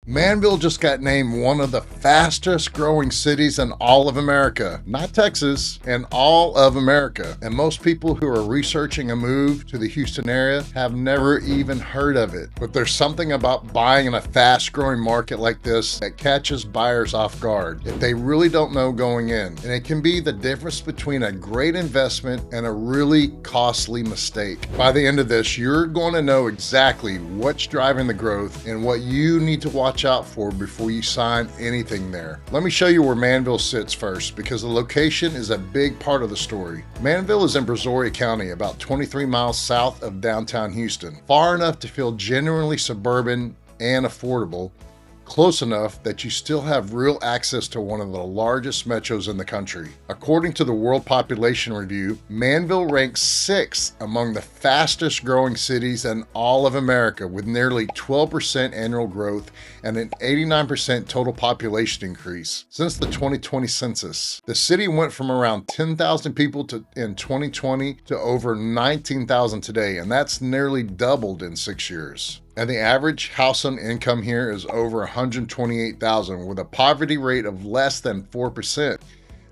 Manvel just got named one of the fastest growing cities in all of America. Not Texas, in all of America. And most people who are researching a move to the Houston area have never even heard of it. But there's something about buying in a fast growing market like this that catches buyers off guard if they really don't know going in. And it can be the difference between a great investment and a really costly mistake. By the end of this, you're going to know exactly what's driving the growth and what you need to watch out for before you sign anything there. Let me show you where Manvel sits first, because the location is a big part of the story. Manvel is in Brazoria County, about 23 miles south of downtown Houston, far enough to feel genuinely suburban and affordable, close enough that you still have real access to one of the largest metros in the country. According to the World Population Review, Manvel ranks 6th among the fastest growing cities in all of America, with nearly 12% annual growth and an 89% total population increase since the 2020 census. The city went from around 10,000 people in 2020 to over 19,000 today, and that's nearly doubled in 6 years. And the average household income here is over $128,000, with a poverty rate of less than 4%.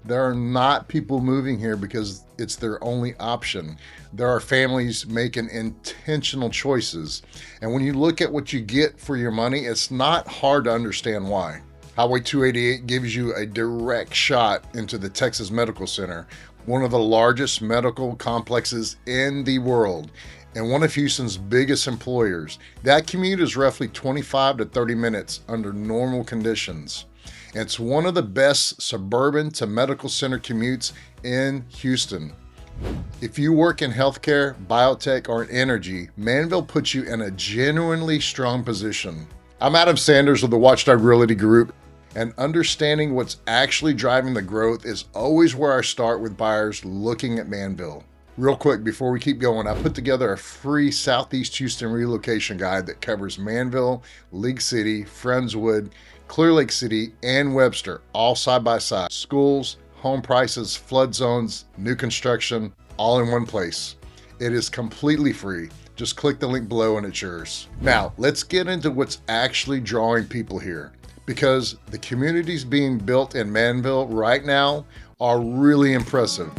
There are not people moving here because it's their only option. There are families making intentional choices. And when you look at what you get for your money, it's not hard to understand why. Highway 288 gives you a direct shot into the Texas Medical Center, one of the largest medical complexes in the world, and one of Houston's biggest employers. That commute is roughly 25 to 30 minutes under normal conditions. It's one of the best suburban to medical center commutes in Houston. If you work in healthcare, biotech, or energy, Manvel puts you in a genuinely strong position. I'm Adam Sanders of the Watchdog Realty Group, and understanding what's actually driving the growth is always where I start with buyers looking at Manvel. Real quick, before we keep going, I put together a free Southeast Houston Relocation guide that covers Manvel, League City, Friendswood, Clear Lake City, and Webster, all side by side. Schools, home prices, flood zones, new construction, all in one place. It is completely free. Just click the link below and it's yours. Now, let's get into what's actually drawing people here, because the communities being built in Manvel right now are really impressive.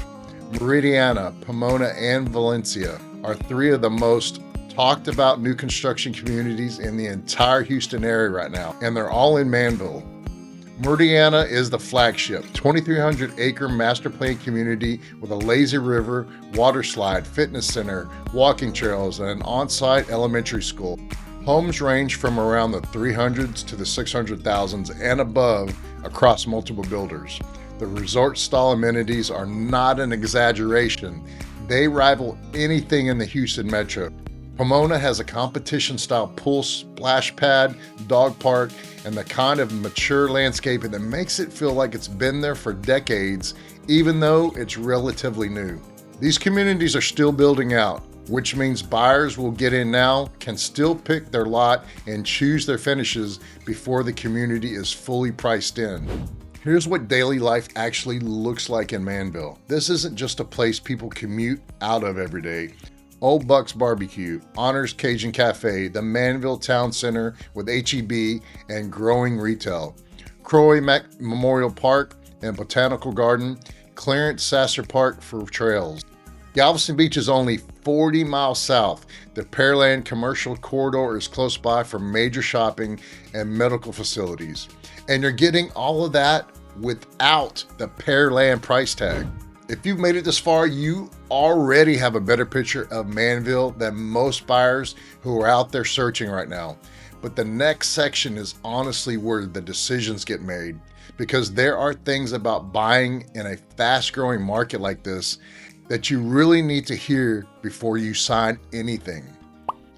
Meridiana, Pomona, and Valencia are 3 of the most talked about new construction communities in the entire Houston area right now, and they're all in Manvel. Meridiana is the flagship 2,300 acre master plan community with a lazy river, water slide, fitness center, walking trails, and an on-site elementary school. Homes range from around the 300s to the 600,000s and above across multiple builders. The resort-style amenities are not an exaggeration. They rival anything in the Houston metro. Pomona has a competition-style pool, splash pad, dog park, and the kind of mature landscaping that makes it feel like it's been there for decades, even though it's relatively new. These communities are still building out, which means buyers will get in now, can still pick their lot and choose their finishes before the community is fully priced in. Here's what daily life actually looks like in Manvel. This isn't just a place people commute out of every day. Old Buck's Barbecue, Honors Cajun Cafe, the Manvel Town Center with H-E-B and growing retail, Croy Memorial Park and Botanical Garden, Clarence Sasser Park for trails. Galveston Beach is only 40 miles south. The Pearland Commercial Corridor is close by for major shopping and medical facilities. And you're getting all of that without the Pearland price tag. If you've made it this far, you already have a better picture of Manvel than most buyers who are out there searching right now. But the next section is honestly where the decisions get made, because there are things about buying in a fast-growing market like this that you really need to hear before you sign anything.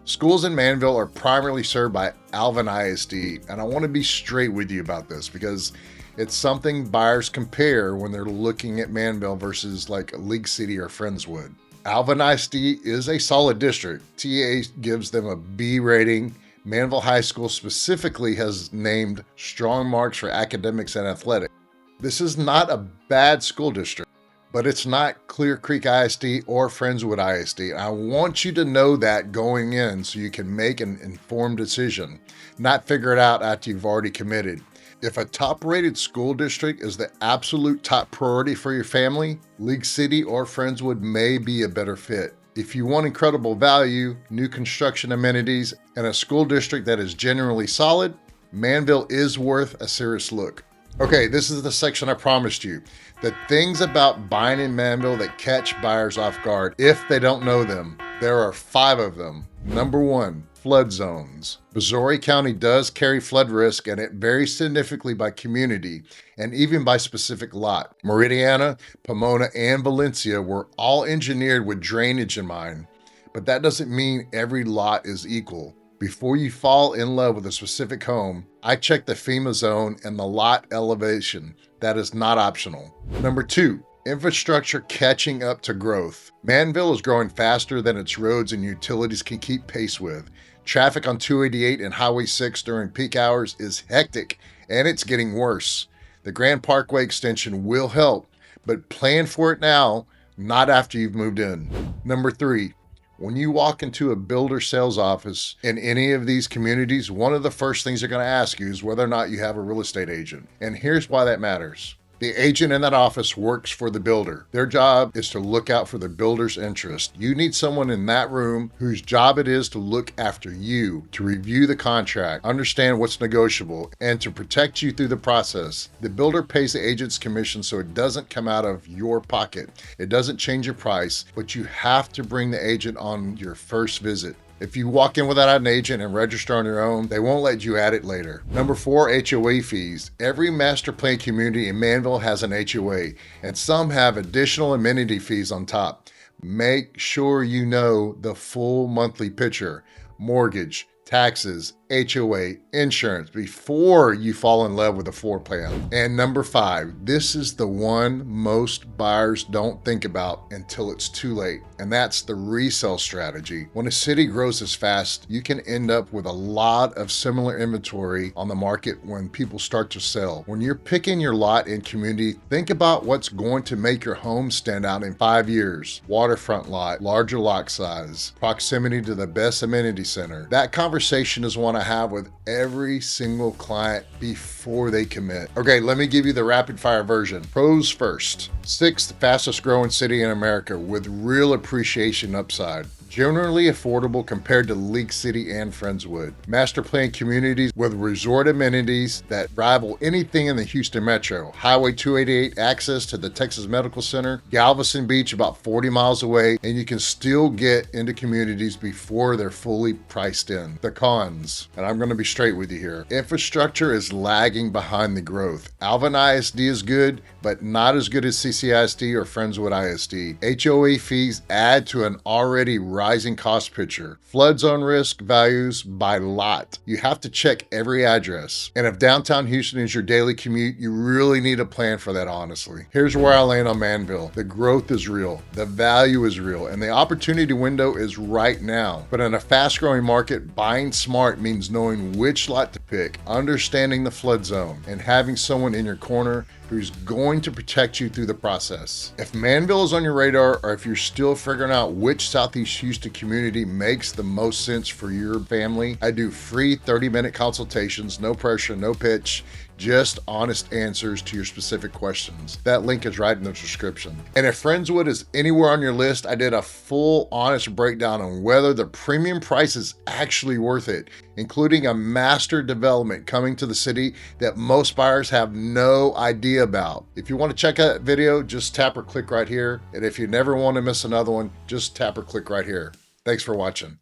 Schools in Manvel are primarily served by Alvin ISD, and I want to be straight with you about this because it's something buyers compare when they're looking at Manvel versus like League City or Friendswood. Alvin ISD is a solid district. TA gives them a B rating. Manvel High School specifically has named strong marks for academics and athletics. This is not a bad school district. but it's not Clear Creek ISD or Friendswood ISD. I want you to know that going in so you can make an informed decision, not figure it out after you've already committed. If a top-rated school district is the absolute top priority for your family, League City or Friendswood may be a better fit. If you want incredible value, new construction amenities, and a school district that is generally solid, Manvel is worth a serious look. Okay, this is the section I promised you. The things about buying in Manvel that catch buyers off guard if they don't know them. There are 5 of them. Number 1, flood zones. Missouri County does carry flood risk, and it varies significantly by community and even by specific lot. Meridiana, Pomona, and Valencia were all engineered with drainage in mind, but that doesn't mean every lot is equal. Before you fall in love with a specific home, I check the FEMA zone and the lot elevation. That is not optional. Number 2, infrastructure catching up to growth. Manvel is growing faster than its roads and utilities can keep pace with. Traffic on 288 and Highway 6 during peak hours is hectic, and it's getting worse. The Grand Parkway extension will help, but plan for it now, not after you've moved in. Number 3, when you walk into a builder sales office in any of these communities, one of the first things they're going to ask you is whether or not you have a real estate agent. And here's why that matters. The agent in that office works for the builder. Their job is to look out for the builder's interest. You need someone in that room whose job it is to look after you, to review the contract, understand what's negotiable, and to protect you through the process. The builder pays the agent's commission so it doesn't come out of your pocket. It doesn't change your price, but you have to bring the agent on your first visit. If you walk in without an agent and register on your own, they won't let you add it later. Number 4, HOA fees. Every master plan community in Manvel has an HOA, and some have additional amenity fees on top. Make sure you know the full monthly picture: mortgage, taxes, HOA, insurance before you fall in love with a floor plan. And number 5, this is the one most buyers don't think about until it's too late, and that's the resale strategy. When a city grows this fast, you can end up with a lot of similar inventory on the market when people start to sell. When you're picking your lot in community, think about what's going to make your home stand out in 5 years. Waterfront lot, larger lot size, proximity to the best amenity center. That conversation is one I have with every single client before they commit. Okay, let me give you the rapid fire version. Pros first. 6th fastest growing city in America with real appreciation upside. Generally affordable compared to League City and Friendswood. Master plan communities with resort amenities that rival anything in the Houston metro. Highway 288 access to the Texas Medical Center. Galveston Beach about 40 miles away, and you can still get into communities before they're fully priced in. The cons, and I'm going to be straight with you here. Infrastructure is lagging behind the growth. Alvin ISD is good, but not as good as CCISD or Friendswood ISD. HOA fees add to an already rising cost picture. Flood zone risk values by lot. You have to check every address. And if downtown Houston is your daily commute, you really need a plan for that, honestly. Here's where I land on Manvel. The growth is real, the value is real, and the opportunity window is right now. But in a fast-growing market, buying smart means knowing which lot to pick, understanding the flood zone, and having someone in your corner who's going to protect you through the process. If Manvel is on your radar, or if you're still figuring out which Southeast Houston community makes the most sense for your family, I do free 30-minute consultations, no pressure, no pitch, just honest answers to your specific questions. That link is right in the description. And if Friendswood is anywhere on your list, I did a full honest breakdown on whether the premium price is actually worth it, including a master development coming to the city that most buyers have no idea about. If you want to check out that video, just tap or click right here. And if you never want to miss another one, just tap or click right here. Thanks for watching.